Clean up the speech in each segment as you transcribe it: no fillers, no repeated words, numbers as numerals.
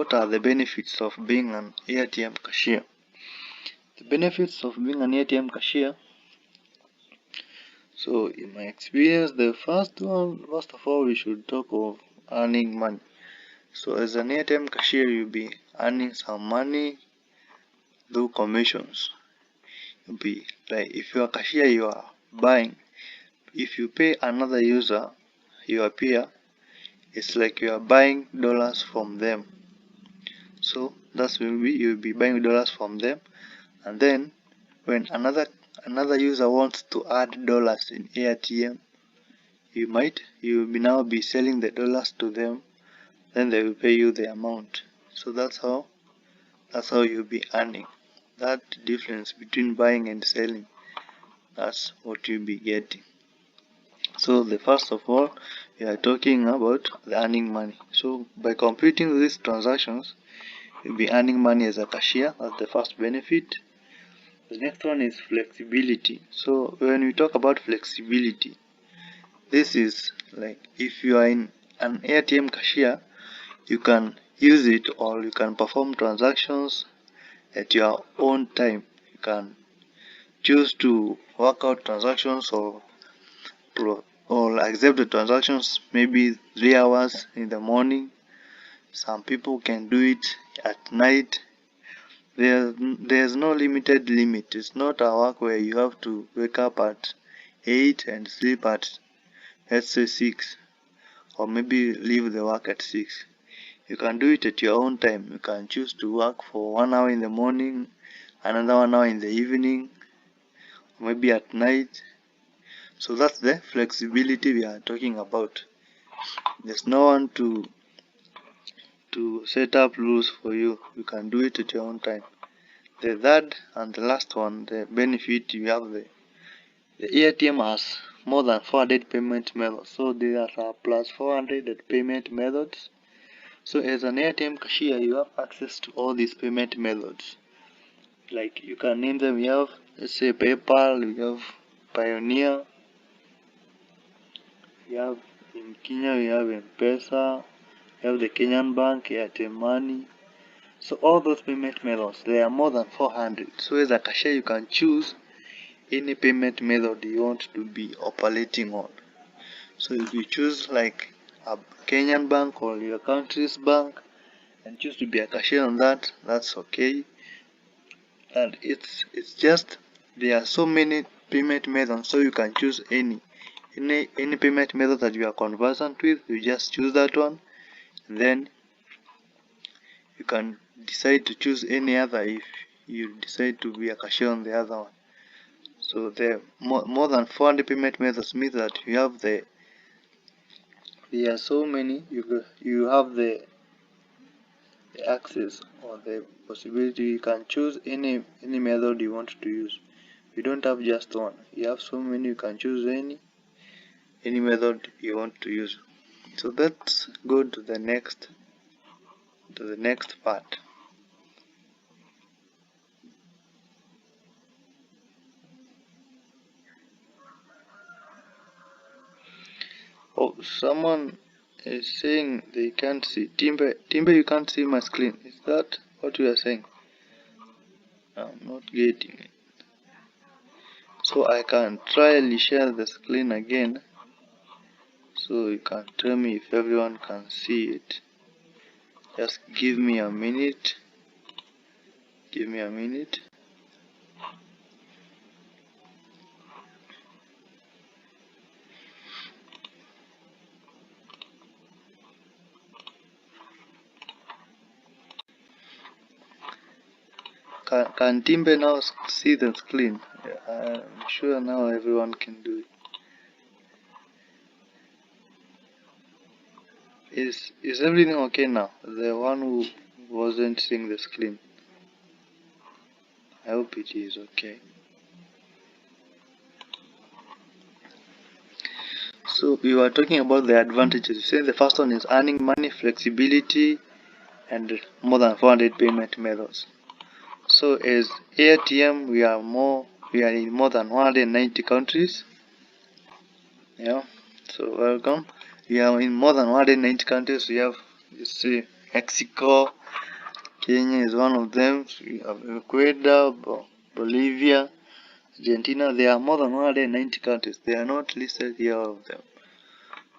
what are the benefits of being an Airtm cashier? The benefits of being an Airtm cashier. So in my experience, the first of all, we should talk of earning money. So as an Airtm cashier, you'll be earning some money through commissions. You'll be like, if you're a cashier, you are buying. If you pay another user, your peer, it's like you are buying dollars from them. So that's will be, you'll be buying dollars from them, and then when another user wants to add dollars in Airtm, you will now be selling the dollars to them, then they will pay you the amount. So that's how you'll be earning. That difference between buying and selling, that's what you'll be getting. So the first of all, we are talking about the earning money. So by completing these transactions, you'll be earning money as a cashier. That's the first benefit. The next one is flexibility. So when we talk about flexibility, this is like if you are in an Airtm cashier, you can use it or you can perform transactions at your own time. You can choose to work out transactions or accept the transactions maybe 3 hours in the morning. Some people can do it at night. There's no limited limit. It's not a work where you have to wake up at 8 and sleep at, let's say, 6, or maybe leave the work at 6. You can do it at your own time. You can choose to work for 1 hour in the morning, another 1 hour in the evening, maybe at night. So that's the flexibility we are talking about. There's no one to set up rules for you. You can do it at your own time. The third and the last one, the benefit, you have the Airtm has more than 400 payment methods. So there are plus 400 payment methods. So as an Airtm cashier, you have access to all these payment methods. Like you can name them. You have, let's say, PayPal, you have Pioneer, you have in Kenya, you have M-Pesa, you have the Kenyan Bank, Airtel Money. So all those payment methods, there are more than 400. So as a cashier, you can choose any payment method you want to be operating on. So if you choose like a Kenyan bank or your country's bank and choose to be a cashier on that, that's okay. And it's just, there are so many payment methods, so you can choose any payment method that you are conversant with. You just choose that one, and then you can decide to choose any other if you decide to be a cashier on the other one. So there are more than 400 payment methods means that you have there are so many. You have the access or the possibility. You can choose any method you want to use. You don't have just one. You have so many. You can choose any method you want to use. So let's go to the next part. Oh, someone is saying they can't see. Timber, you can't see my screen. Is that what you are saying? I'm not getting it. So I can try and share the screen again, so you can tell me if everyone can see it. Just give me a minute. Can Timber now see the screen? I'm sure now everyone can do it. Is everything okay now? The one who wasn't seeing the screen. I hope it is okay. So we were talking about the advantages. You said the first one is earning money, flexibility, and more than 400 payment methods. So as Airtm, we are in more than 190 countries. Yeah. So welcome. We are in more than 190 countries. We have, you see, Mexico, Kenya is one of them. We have Ecuador, Bolivia, Argentina. There are more than 190 countries. They are not listed here, all of them.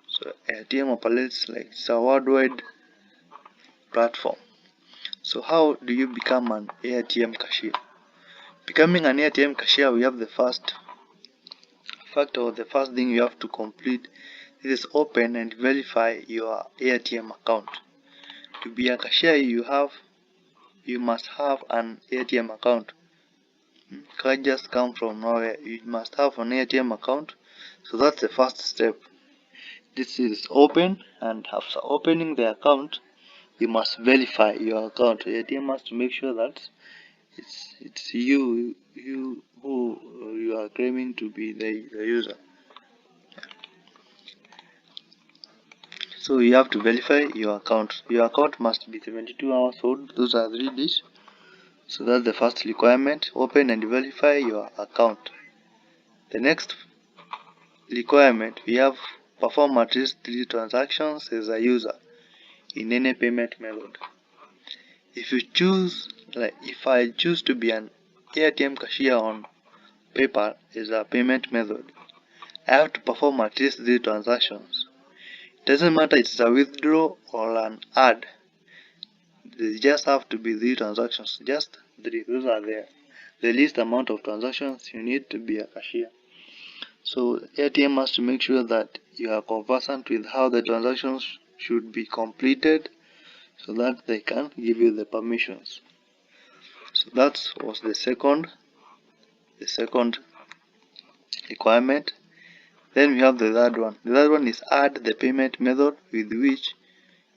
So ATM operates like it's a worldwide platform. So how do you become an ATM cashier? Becoming an ATM cashier, we have the first thing you have to complete. This is open and verify your ATM account. To be a cashier, you must have an ATM account. Can't just come from nowhere. You must have an ATM account. So that's the first step. This is open, and after opening the account, you must verify your account. The ATM must make sure that it's you who you are claiming to be the user. So you have to verify your account. Your account must be 72 hours old. Those are 3 digits. So that's the first requirement. Open and verify your account. The next requirement, we have perform at least 3 transactions as a user in any payment method. If I choose to be an ATM cashier on PayPal as a payment method, I have to perform at least 3 transactions. It doesn't matter it's a withdrawal or an add. They just have to be 3 transactions. Just 3. Those are the least amount of transactions you need to be a cashier. So ATM must make sure that you are conversant with how the transactions should be completed, so that they can give you the permissions. So that was the second requirement. Then we have the third one. The third one is add the payment method with which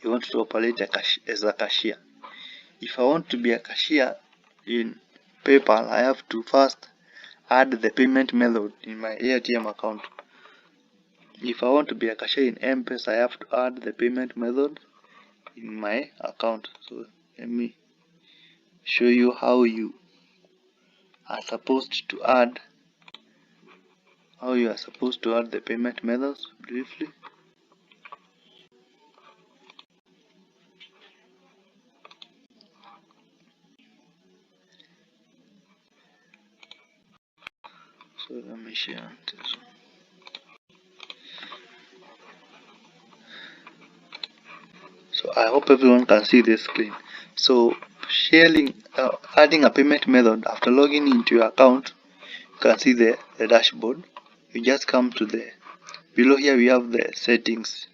you want to operate as a cashier. If I want to be a cashier in PayPal, I have to first add the payment method in my ATM account. If I want to be a cashier in M-Pesa, I have to add the payment method in my account. So let me show you how you are supposed to add the payment methods briefly. So let me share this. So I hope everyone can see this screen. So adding a payment method after logging into your account, you can see the dashboard. You just come to below here. We have the settings.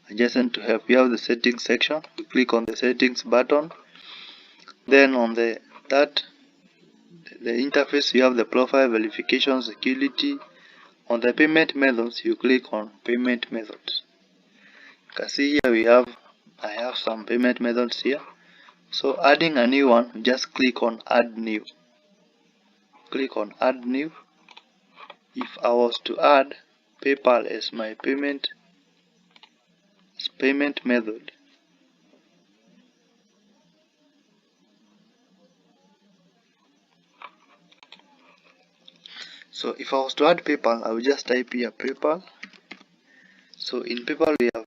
Adjacent to help, we have the settings section. You click on the settings button. Then on the interface, you have the profile, verification, security. On the payment methods, you click on payment methods. You can see here I have some payment methods here. So adding a new one, just click on add new. Click on add new. If I was to add PayPal as my payment method, so if I was to add PayPal, I will just type here PayPal. So in PayPal we have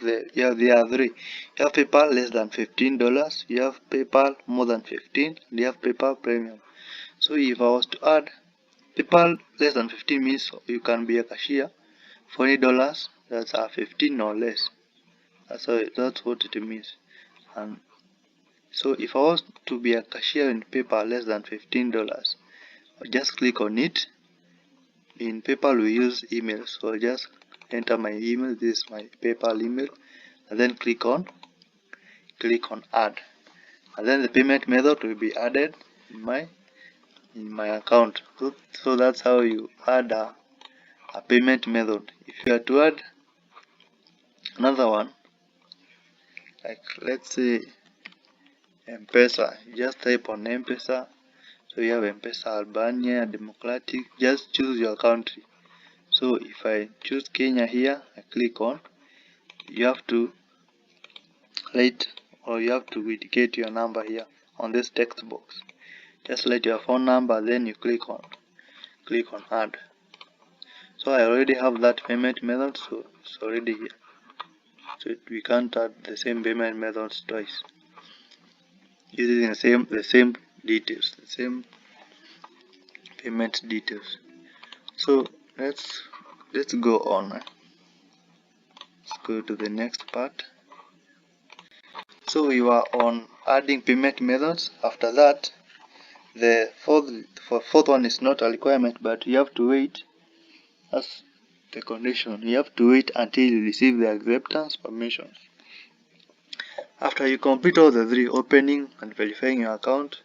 there are 3. You have PayPal less than $15, you have PayPal more than 15, and you have PayPal Premium. So if I was to add PayPal less than 15 means you can be a cashier for $20 that's 15 or less. That's what it means. And so if I was to be a cashier in PayPal less than $15, I'll just click on it. In PayPal we use email, so I'll just enter my email. This is my PayPal email, and then click on add, and then the payment method will be added in my account. So that's how you add a payment method. If you are to add another one, like let's say M-Pesa, you just type on M-Pesa. So you have M-Pesa Albania, Democratic. Just choose your country. So if I choose Kenya here, I click on, you have to indicate your number here on this text box. Just write your phone number, then you click on add. So I already have that payment method, so it's already here. so we can't add the same payment methods twice using the same details, the same payment details. So let's go on. Let's go to the next part. So we were on adding payment methods. After that, the fourth one is not a requirement, but you have to wait. As the condition, you have to wait until you receive the acceptance permissions. After you complete all the three, opening and verifying your account,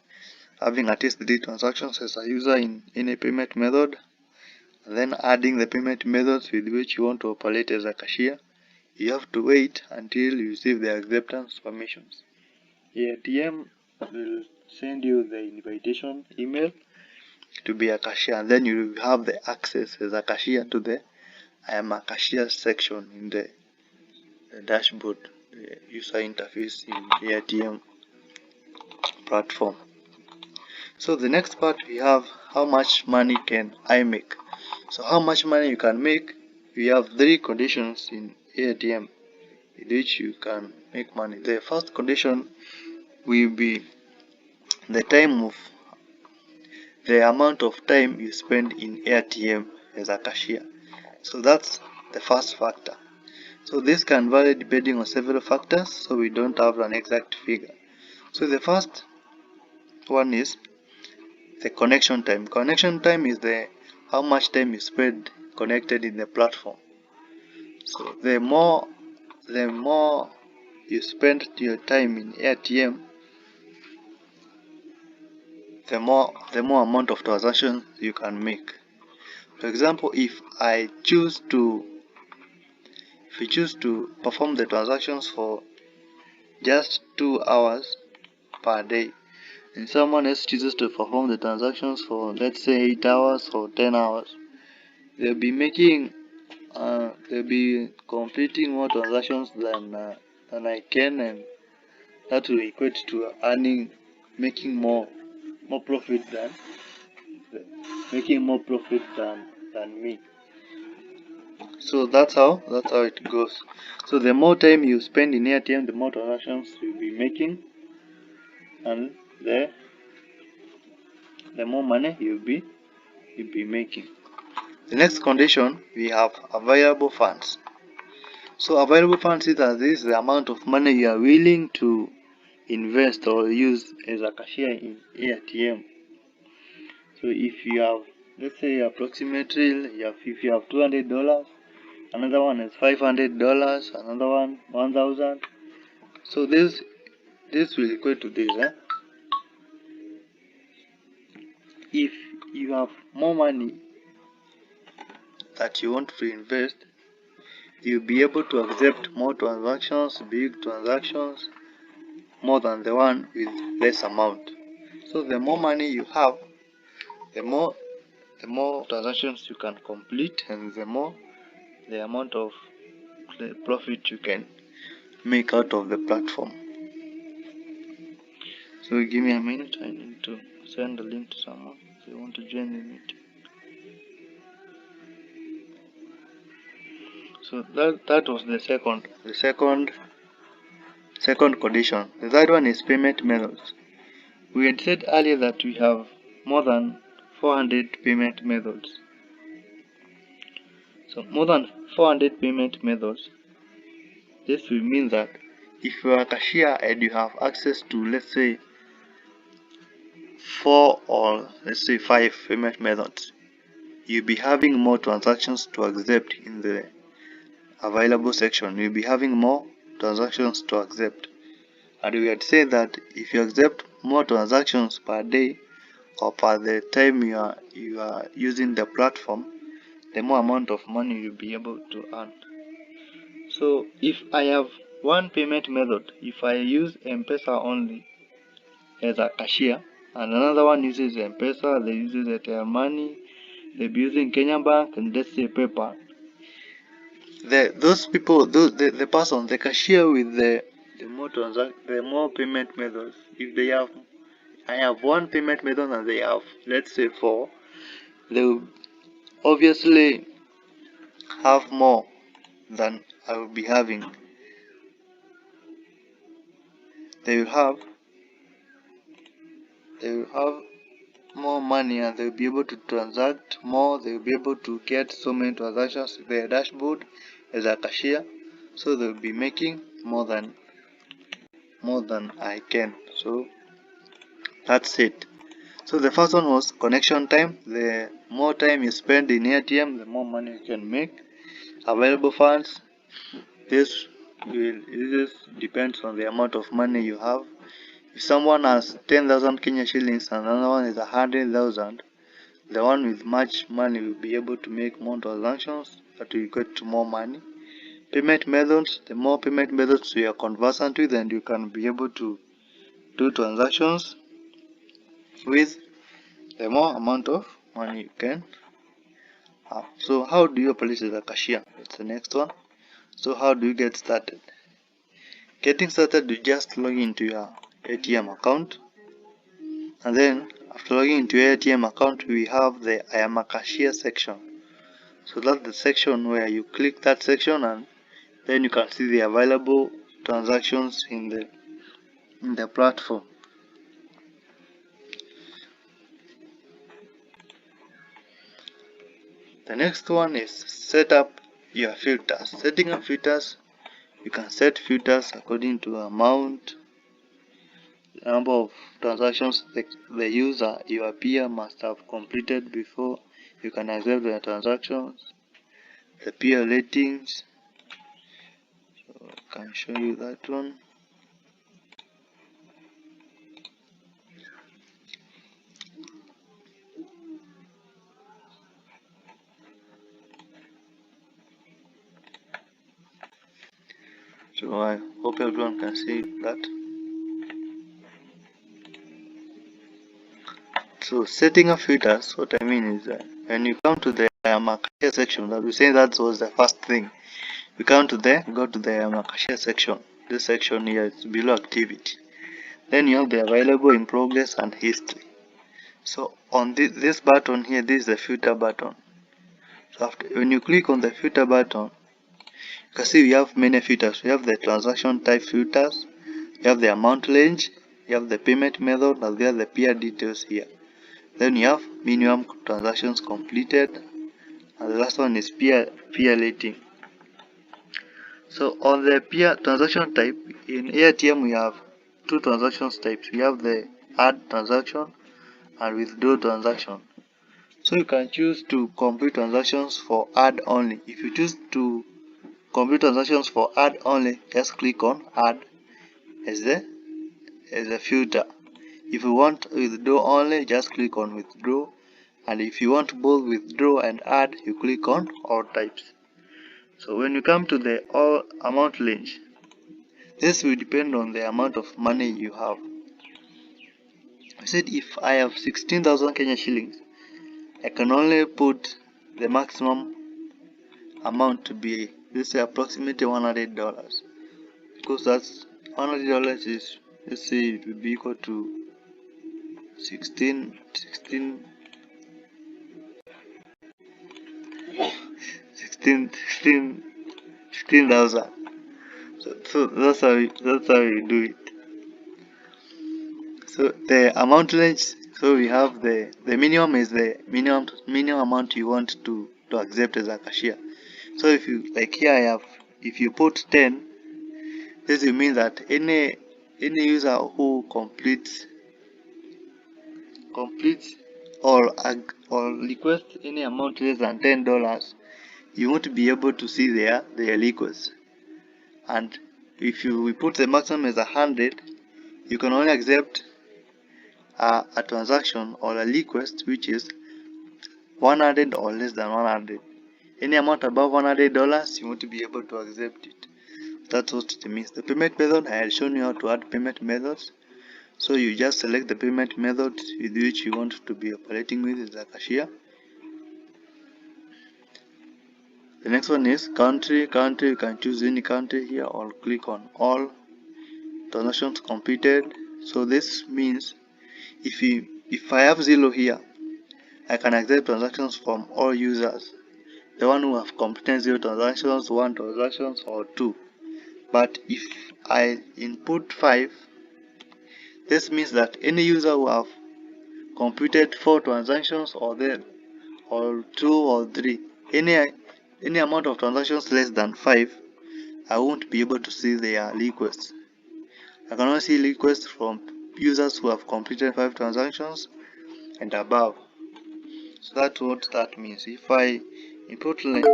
having at least 3 transactions as a user in any payment method, and then adding the payment methods with which you want to operate as a cashier, you have to wait until you receive the acceptance permissions. Airtm will send you the invitation email to be a cashier, and then you will have the access as a cashier to the I am a cashier section in the dashboard, the user interface in Airtm platform. So the next part we have how much money can I make. So how much money you can make, we have 3 conditions in Airtm in which you can make money. The first condition will be the amount of time you spend in Airtm as a cashier. So that's the first factor. So this can vary depending on several factors, so we don't have an exact figure. So the first one is the connection time. Connection time is how much time you spend connected in the platform. So the more you spend your time in Airtm, the more amount of transactions you can make. For example, if we choose to perform the transactions for just 2 hours per day, and someone else chooses to perform the transactions for, let's say, 8 hours or 10 hours, they'll be completing more transactions than I can, and that will equate to making more profit than me. So that's how it goes. So the more time you spend in Airtm, the more transactions you'll be making, and the more money you'll be making. The next condition, we have available funds. So available funds is the amount of money you are willing to invest or use as a cashier in Airtm. So if you have, let's say, approximately, if you have $200, another one is $500, another one 1,000. So this will equate to this. If you have more money that you want to invest, you'll be able to accept more transactions, big transactions, more than the one with less amount. So the more money you have, the more transactions you can complete, and the more the amount of the profit you can make out of the platform. So give me a minute, I need to send a link to someone if they want to join the meeting. So that was the second condition. The third one is payment methods. We had said earlier that we have more than 400 payment methods. So more than 400 payment methods. This will mean that if you are a cashier and you have access to, let's say, 4 or let's say 5 payment methods, you'll be having more transactions to accept in the available section. You'll be having more transactions to accept. And we had said that if you accept more transactions per day or per the time you are using the platform, the more amount of money you'll be able to earn. So if I have one payment method, if I use M-Pesa only as a cashier, and another one uses M-Pesa, they uses Airtel Money, they'll be using Kenyan Bank, and let's say PayPal. The person, the cashier with the more payment methods, if I have one payment method and they have, let's say, 4, they will obviously have more than I will be having. they will have more money, and they will be able to transact more. They will be able to get so many transactions in their dashboard as a cashier, so they will be making more than I can. So that's it. So the first one was connection time. The more time you spend in ATM, the more money you can make. Available funds. This depends on the amount of money you have. If someone has 10,000 Kenya shillings and another one is 100,000, the one with much money will be able to make more transactions, but will get more money. Payment methods. The more payment methods you are conversant with, and you can be able to do transactions with, the more amount of money you can have. So how do you operate as a cashier? It's the next one. So how do you get started? Getting started, you just log into your ATM account, and then after logging into your ATM account, we have the I am a cashier section. So that's the section where you click that section, and then you can see the available transactions in the platform. The next one is set up your filters. Setting up filters, you can set filters according to amount, the number of transactions the user, your peer, must have completed before you can accept the transactions, the peer ratings. So I can show you that one. So I hope everyone can see that. So setting up filters, what I mean is that when you come to the I am a cashier section, that we say that was the first thing. We come to go to the I am a cashier section. This section here is below activity. Then you have the available, in progress, and history. So on this button here, this is the filter button. So when you click on the filter button, you can see we have many filters. We have the transaction type filters, you have the amount range, you have the payment method, and we have the peer details here. Then you have minimum transactions completed, and the last one is peer rating. So on the peer transaction type, in ATM we have two transactions types. We have the add transaction and withdraw transaction. So you can choose to complete transactions for add only. If you choose to complete transactions for add only, just click on add as a filter. If you want withdraw only, just click on withdraw, and if you want both withdraw and add, you click on all types. So when you come to the all amount range, this will depend on the amount of money you have. I said if I have 16,000 Kenya shillings, I can only put the maximum amount to be, let's say, approximately $100, because that's $100 is, let's say, it will be equal to 16,000. So that's how you do it. So the amount range, so we have the minimum is the minimum amount you want to accept as a cashier. So if you, like here I have, if you put 10, this will mean that any user who completes or requests any amount less than $10, you won't be able to see their request. And if we put the maximum as 100, you can only accept a transaction or a request which is 100 or less than 100. Any amount above $100, you won't be able to accept it. That's what it means. The payment method, I had shown you how to add payment methods. So you just select the payment method with which you want to be operating with as a cashier. The next one is country. You can choose any country here or click on all transactions completed. So this means if I have 0 here, I can accept transactions from all users. The one who have completed 0 transactions, 1 transactions, or 2. But if I input 5, This means that any user who have completed 4 transactions or 2 or 3, any amount of transactions less than 5, I won't be able to see their requests. I can only see requests from users who have completed 5 transactions and above. So that's what that means. If I input like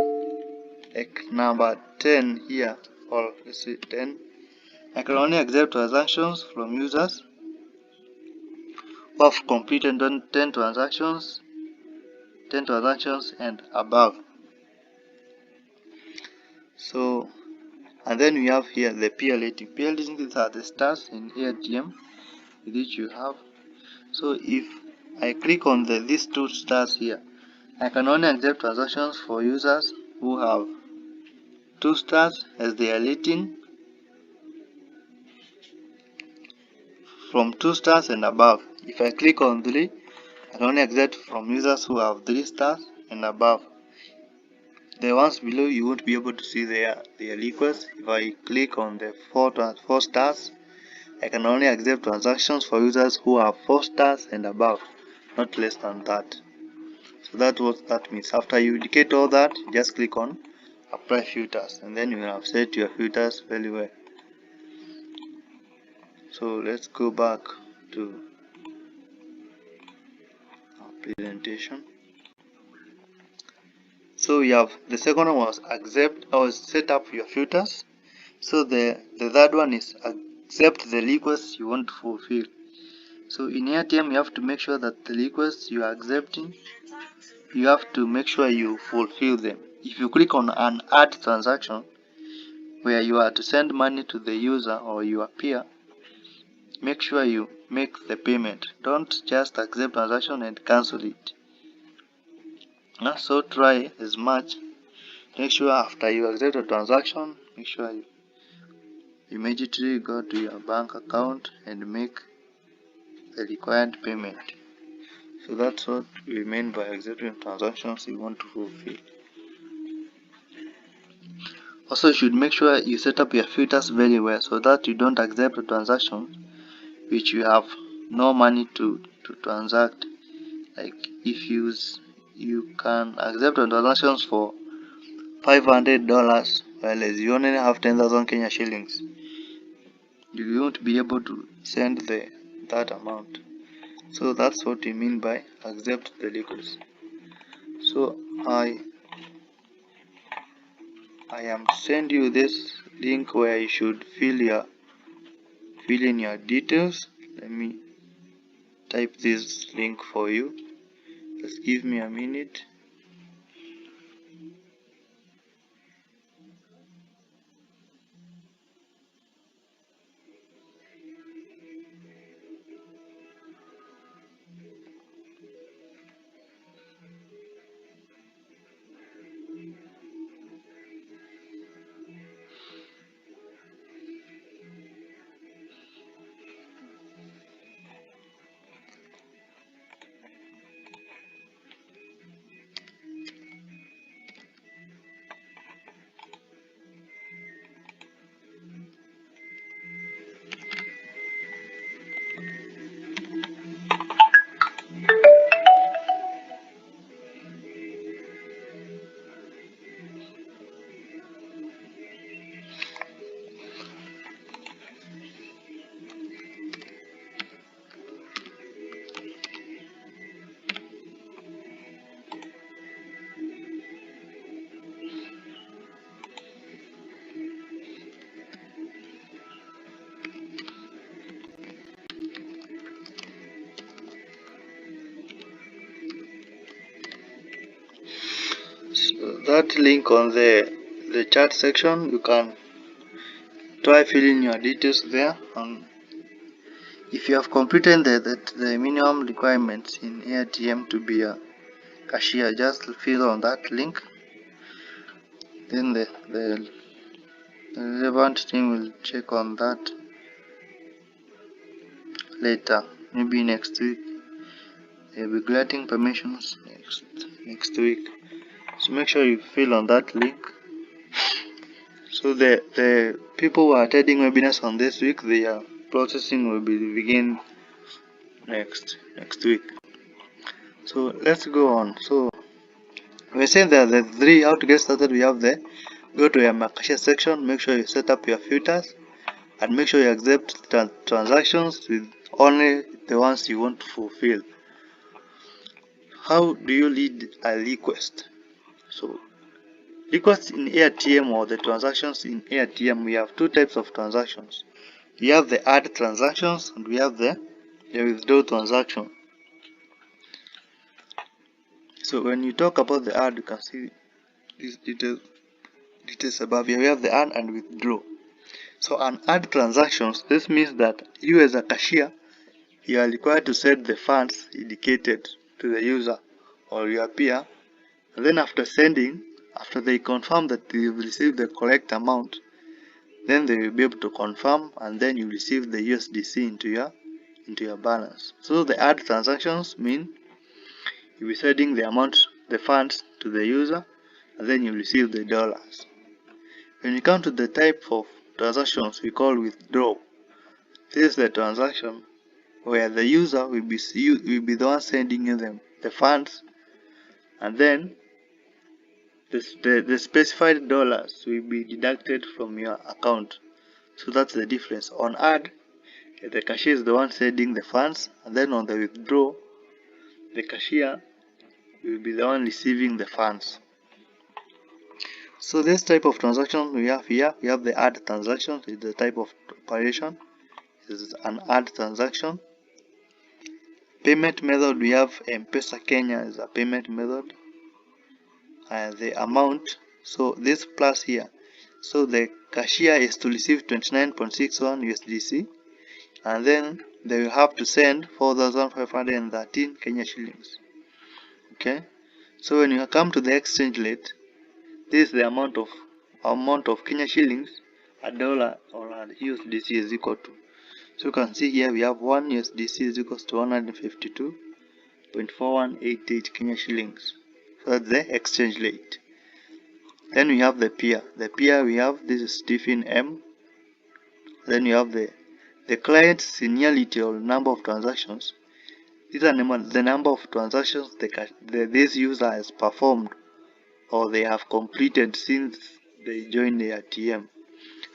number 10 here, or let's say 10, I can only accept transactions from users who have completed 10 transactions and above. So, and then we have here the peer rating. Peer rating, these are the stars in Airtm which you have. So if I click on these 2 stars here, I can only accept transactions for users who have 2 stars as their rating, from 2 stars and above. If I click on 3, I can only accept from users who have 3 stars and above. The ones below, you won't be able to see their requests. If I click on the 4 stars, I can only accept transactions for users who have 4 stars and above, not less than that. So that's what that means. After you indicate all that, you just click on apply filters, and then you will have set your filters very well. So let's go back to our presentation. So we have the second one was accept or set up your filters. So the third one is accept the requests you want to fulfill. So in Airtm, you have to make sure that the requests you are accepting, you have to make sure you fulfill them. If you click on an add transaction where you are to send money to the user or your peer, make sure you make the payment. Don't just accept transaction and cancel it. So try as much. Make sure after you accept a transaction, make sure you immediately go to your bank account and make the required payment. So that's what we mean by accepting transactions you want to fulfill. Also, you should make sure you set up your filters very well so that you don't accept a transaction which you have no money to transact. Like if you can accept transactions for $500, whereas you only have 10,000 Kenya shillings, you won't be able to send that amount. So that's what we mean by accept the request. So I am send you this link where you should fill in your details. Let me type this link for you. Just give me a minute. So that link on the chat section, you can try filling your details there. If you have completed the minimum requirements in Airtm to be a cashier, just fill on that link. Then the relevant team will check on that later, maybe next week. They'll be granting permissions next week. So make sure you fill on that link. So the people who are attending webinars on this week, they are processing will begin next week. So let's go on. So we say that the three, how to get started. We have the go to your cashier section, make sure you set up your filters, and make sure you accept transactions with only the ones you want to fulfill. How do you lead a request? So requests in Airtm, or the transactions in Airtm, we have two types of transactions. We have the add transactions and we have the withdraw transaction. So when you talk about the add, you can see these details above here. We have the add and withdraw. So an add transactions, this means that you as a cashier, you are required to set the funds indicated to the user or your peer, and then after sending, after they confirm that you've received the correct amount, then they will be able to confirm, and then you receive the USDC into your balance. So the add transactions mean you'll be sending the amount, the funds to the user, and then you receive the dollars. When you come to the type of transactions we call withdraw, this is the transaction where the user will be the one sending you the funds, and then the specified dollars will be deducted from your account. So that's the difference. On add, the cashier is the one sending the funds, and then on the withdraw, the cashier will be the one receiving the funds. So this type of transaction we have here, we have the add transaction. Is the type of operation. This is an add transaction. Payment method, we have M-Pesa Kenya is a payment method. And the amount, so this plus here, so the cashier is to receive 29.61 USDC, and then they will have to send 4,513 Kenya shillings. Okay, so when you come to the exchange rate, this is the amount of Kenya shillings a dollar or a USDC is equal to. So you can see here we have 1 USDC is equals to 152.4188 Kenya shillings. So that's the exchange rate. Then we have the peer. The peer we have, this is Stephen M. Then you have the client seniority or number of transactions. These are the number of transactions this user has performed or they have completed since they joined the ATM.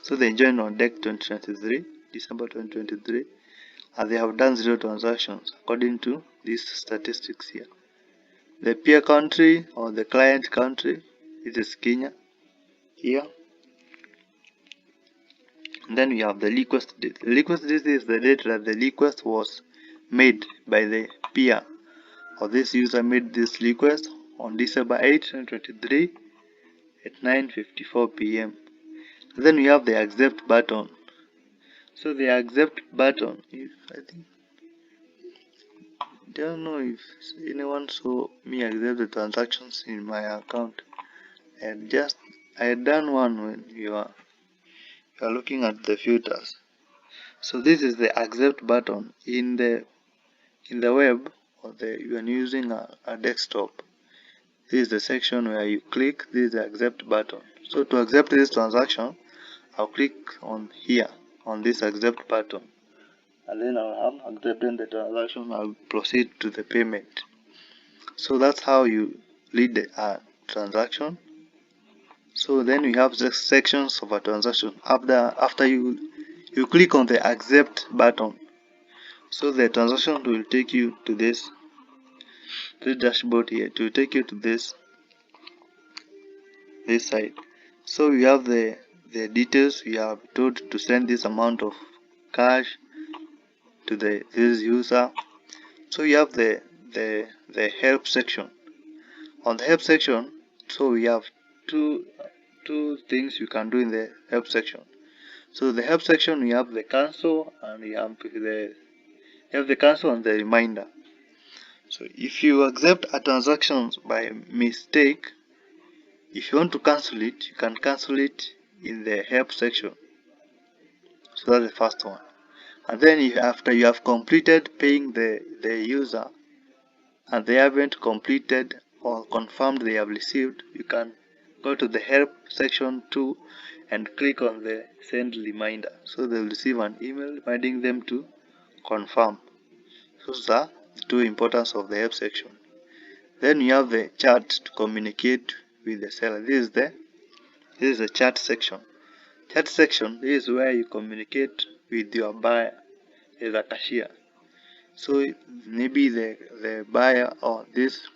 So they joined on December 2023, and they have done 0 transactions according to these statistics here. The peer country or the client country, it is Kenya here. And then we have the request date. The request date is the date that the request was made by the peer, or this user made this request on December 8, 2023 at 9:54 p.m. And then we have the accept button. So the accept button, don't know if anyone saw me accept the transactions in my account. I had done one when you are looking at the filters. So this is the accept button in the web, or you are using a desktop. This is the section where you click. This is the accept button. So to accept this transaction, I'll click on here on this accept button, and then I'll have accepted the transaction. I'll proceed to the payment. So that's how you lead a transaction. So then we have the sections of a transaction. After you click on the accept button, so the transaction will take you to this dashboard here, to take you to this side. So we have the details. We are told to send this amount of cash to this user. So you have the help section. On the help section, so we have two things you can do in the help section. So the help section, we have the cancel, and we have the cancel and the reminder. So if you accept a transaction by mistake, if you want to cancel it, you can cancel it in the help section. So that's the first one. And then after you have completed paying the user, and they haven't completed or confirmed they have received, you can go to the help section 2 and click on the send reminder, so they will receive an email reminding them to confirm. Those are the two importance of the help section. Then you have the chat to communicate with the seller. This is the chat section. Chat section, this is where you communicate with your buyer as a cashier. So maybe the buyer or this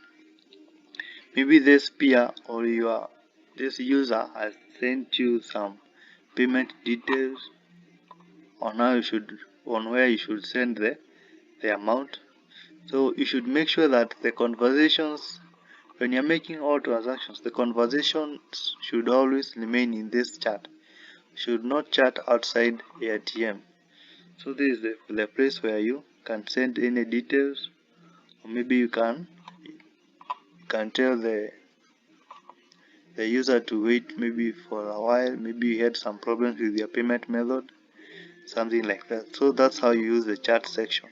peer or this user has sent you some payment details on where you should send the amount. So you should make sure that the conversations, when you're making all transactions, the conversations should always remain in this chat. You should not chat outside ATM. So this is the place where you can send any details, or maybe you can tell the user to wait maybe for a while, maybe you had some problems with your payment method, something like that. So that's how you use the chat section.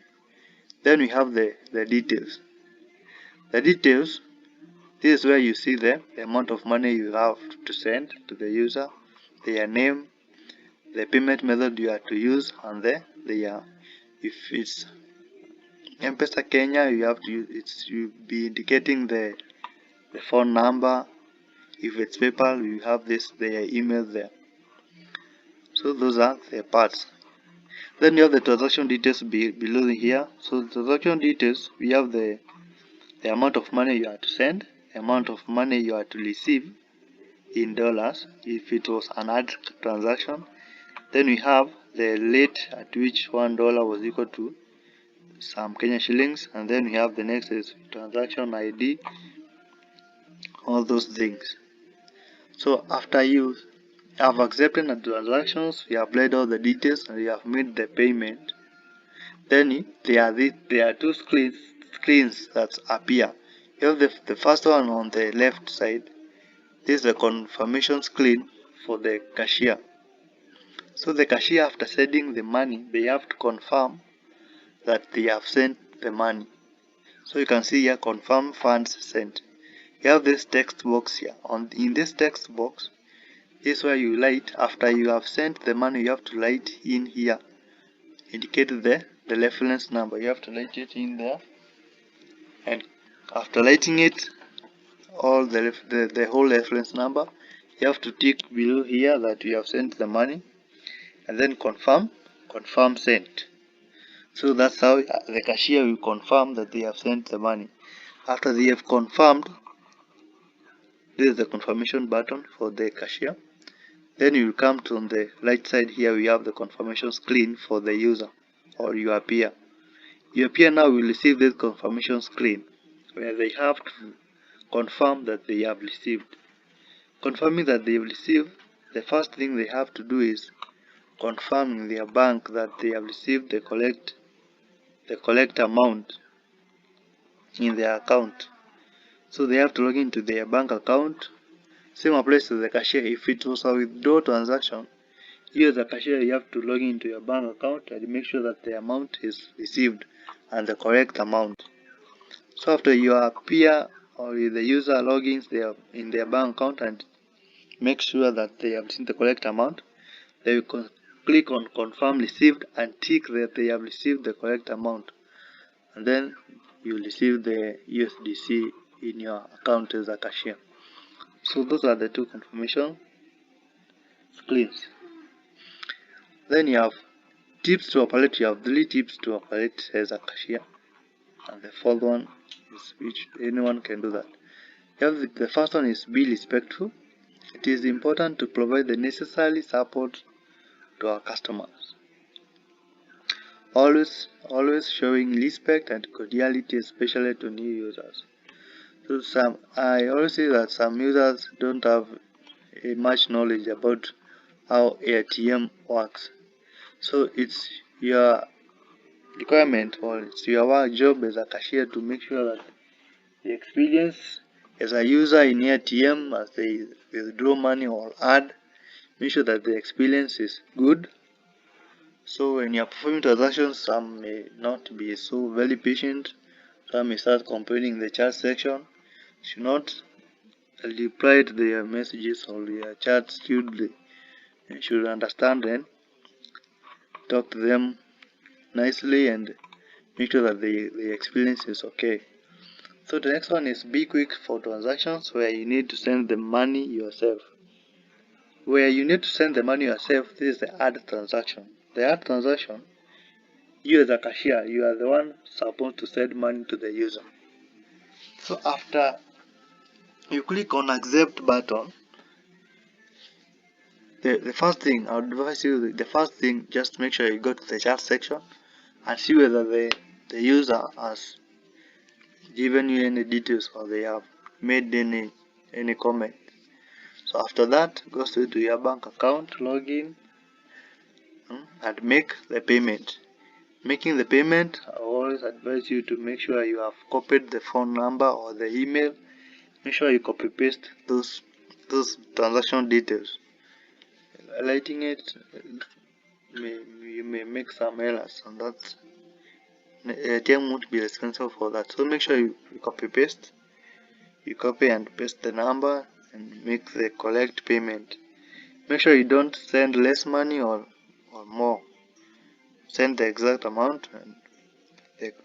Then we have the details. The details, this is where you see the amount of money you have to send to the user, their name, the payment method you have to use, and if it's M-Pesa Kenya, you have to use you'll be indicating the phone number. If it's PayPal, you have their email there. So those are the parts. Then you have the transaction details below here. So the transaction details, we have the amount of money you have to send, the amount of money you have to receive in dollars if it was an ad transaction. Then we have the rate at which $1 was equal to some Kenya shillings, and then we have the next is transaction ID, all those things. So after you have accepted the transactions, you have applied all the details, and you have made the payment, then there are two screens that appear. You have the first one on the left side. This is the confirmation screen for the cashier. So the cashier, after sending the money, they have to confirm that they have sent the money. So you can see here, confirm funds sent. You have this text box here. In this text box, this is where you write, after you have sent the money, you have to write in here, indicate the reference number. You have to write it in there, and after writing it, all the whole reference number, you have to tick below here that you have sent the money, and then confirm sent. So that's how the cashier will confirm that they have sent the money. After they have confirmed, this is the confirmation button for the cashier. Then you will come to on the right side here, we have the confirmation screen for the user or your peer. Your peer now will receive this confirmation screen where they have to confirm that they have received. Confirming that they have received, the first thing they have to do is confirm in their bank that they have received the correct amount in their account. So they have to log into their bank account. Same applies to the cashier. If it was a withdrawal transaction, you as a cashier, you have to log into your bank account and make sure that the amount is received and the correct amount. So after your peer or the user logins in their bank account and make sure that they have seen the correct amount, they will click on confirm received and tick that they have received the correct amount, and then you will receive the USDC in your account as a cashier. So those are the two confirmation screens. Then you have tips to operate. You have 3 tips to operate as a cashier, and the fourth one is which anyone can do that. You have the first one is be respectful. It is important to provide the necessary support to our customers. Always showing respect and cordiality, especially to new users. So I always say that some users don't have much knowledge about how ATM works. So it's your requirement or it's your job as a cashier to make sure that the experience as a user in ATM as they withdraw money or add, make sure that the experience is good. So when you are performing transactions, some may not be so very patient. Some may start complaining in the chat section. Should not reply to their messages or their chats rudely. You should understand and talk to them nicely and make sure that the experience is okay. So the next one is be quick for transactions where you need to send the money yourself. Where you need to send the money yourself, this is the add transaction. The add transaction, you as a cashier, you are the one supposed to send money to the user. So after you click on accept button, the first thing I would advise you, the first thing, just make sure you go to the chat section and see whether the user has given you any details or they have made any comment. So after that, go straight to your bank account, log in, and make the payment. Making the payment, I always advise you to make sure you have copied the phone number or the email. Make sure you copy paste those transaction details. Highlighting it, you may make some errors, and that ATM won't be responsible for that. So make sure you copy paste. You copy and paste the number and make the correct payment. Make sure you don't send less money or more. Send the exact amount and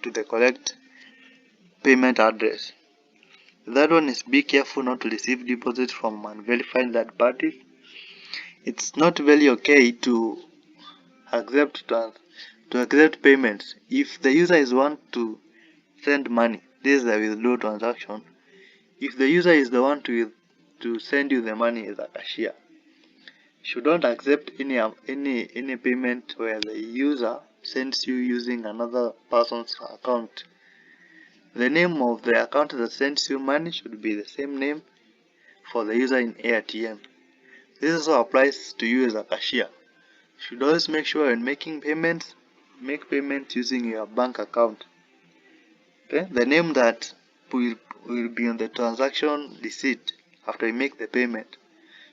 to the correct payment address. That one is be careful not to receive deposits from unverified third parties. It's not very okay to accept payments. If the user is one to send money, this is a withdraw transaction. If the user is the one to send you the money as a cashier, you don't accept any payment where the user sends you using another person's account. The name of the account that sends you money should be the same name for the user in Airtm. This also applies to you as a cashier. You should always make sure when making payments, make payments using your bank account. Okay? The name that will be on the transaction receipt after you make the payment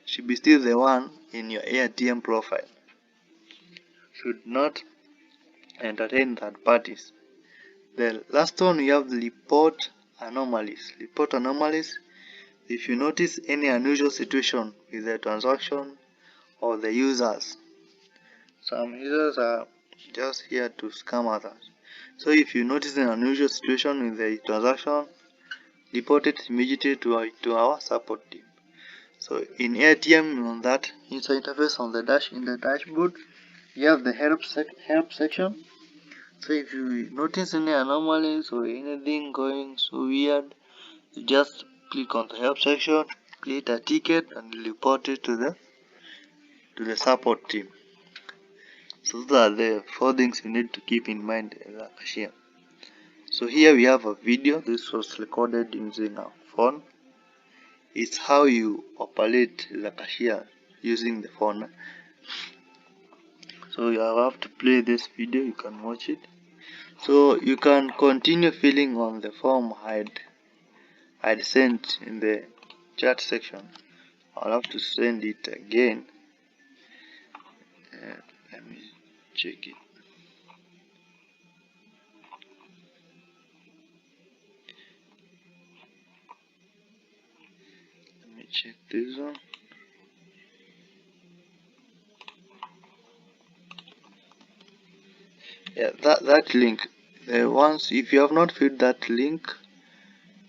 should be still the one in your Airtm profile. Should not entertain third parties. The last one, we have report anomalies. Report anomalies. If you notice any unusual situation with the transaction or the users, some users are just here to scam others. So if you notice an unusual situation with the transaction, report it immediately to our support team. So in Airtm, on that user interface on the dashboard, you have the help section. So if you notice any anomalies or anything going so weird, you just click on the help section, create a ticket, and report it to the support team. So those are the 4 things you need to keep in mind as a cashier. So here we have a video. This was recorded using a phone. It's how you operate as a cashier using the phone. So you have to play this video, you can watch it. So you can continue filling on the form I'd sent in the chat section. I'll have to send it again. Let me check it. Let me check this one. Yeah, that link. Once if you have not filled that link,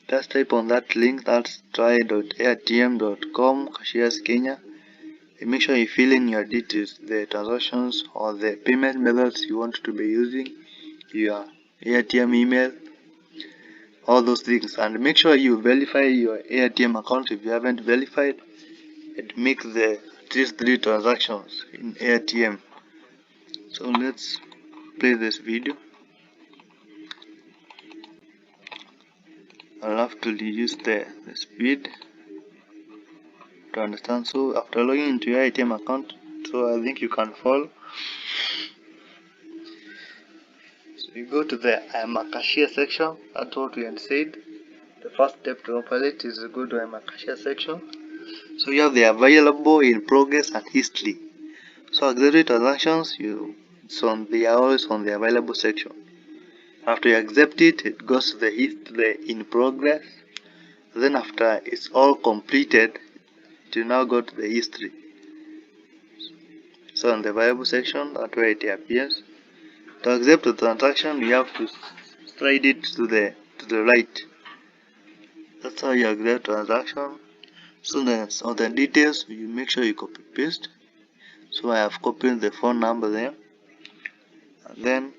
just type on that link. That's try.airtm.com cashiers Kenya. And make sure you fill in your details, the transactions or the payment methods you want to be using, your Airtm email, all those things, and make sure you verify your Airtm account if you haven't verified, and make the at least 3 transactions in Airtm. So let's play this video. I'll have to reduce the speed to understand. So after logging into your Airtm account, so I think you can follow. So you go to the I'm a cashier section. That's what we had said. The first step to operate is to go to I'm a cashier section. So you have the available, in progress, and history. So auxiliary transactions, they are always on the available section. After you accept it, it goes to the in progress. Then after it's all completed, it will now go to the history. So in the variable section, that's where it appears. To accept the transaction, you have to slide it to the right. That's how you accept transaction. So then on the details, you make sure you copy paste. So I have copied the phone number there, and then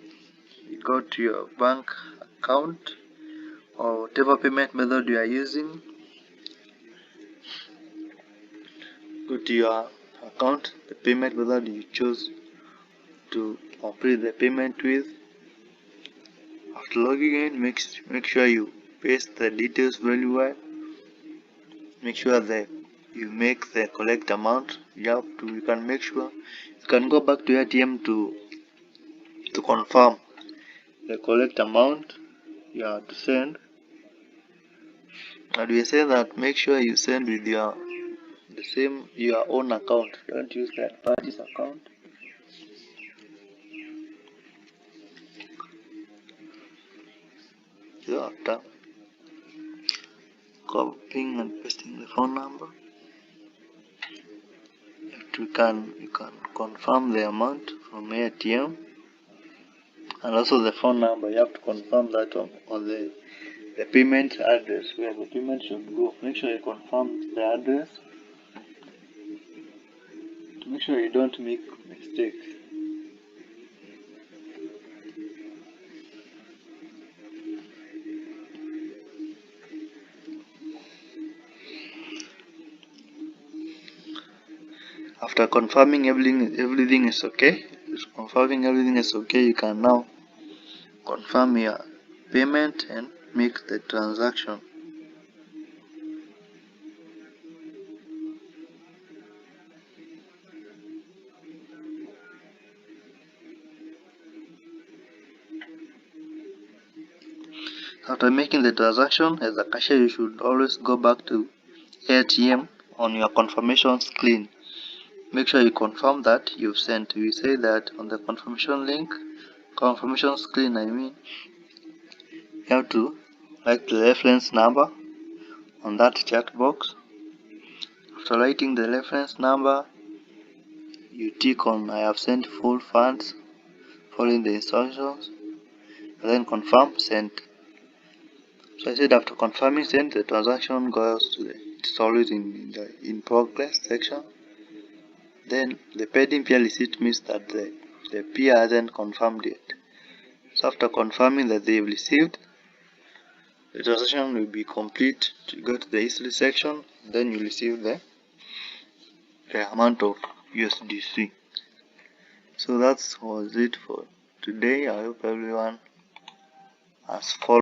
you go to your bank account or whatever payment method you are using. Go to your account, the payment method you choose to complete the payment with. After logging in, make sure you paste the details very well. Make sure that you make the correct amount. You can make sure you can go back to ATM to confirm the correct amount you have to send. And we say that make sure you send with your own account. Don't use third party's account. So after copying and pasting the phone number, you can confirm the amount from ATM, and also the phone number. You have to confirm that on the payment address where the payment should go. Make sure you confirm the address. Make sure you don't make mistakes. After confirming everything is okay, you can now confirm your payment and make the transaction. After making the transaction, as a cashier, you should always go back to ATM on your confirmation screen. Make sure you confirm that you've sent. We say that on the confirmation screen, you have to write the reference number on that checkbox. After writing the reference number, you tick on I have sent full funds following the instructions, and then confirm sent. So I said after confirming sent, the transaction goes to it's always in the in progress section. Then the pending peer receipt means that the peer hasn't confirmed yet. So after confirming that they've received, the transaction will be complete. To go to the history section, then you receive the amount of USDC. So that was it for today. I hope everyone has followed.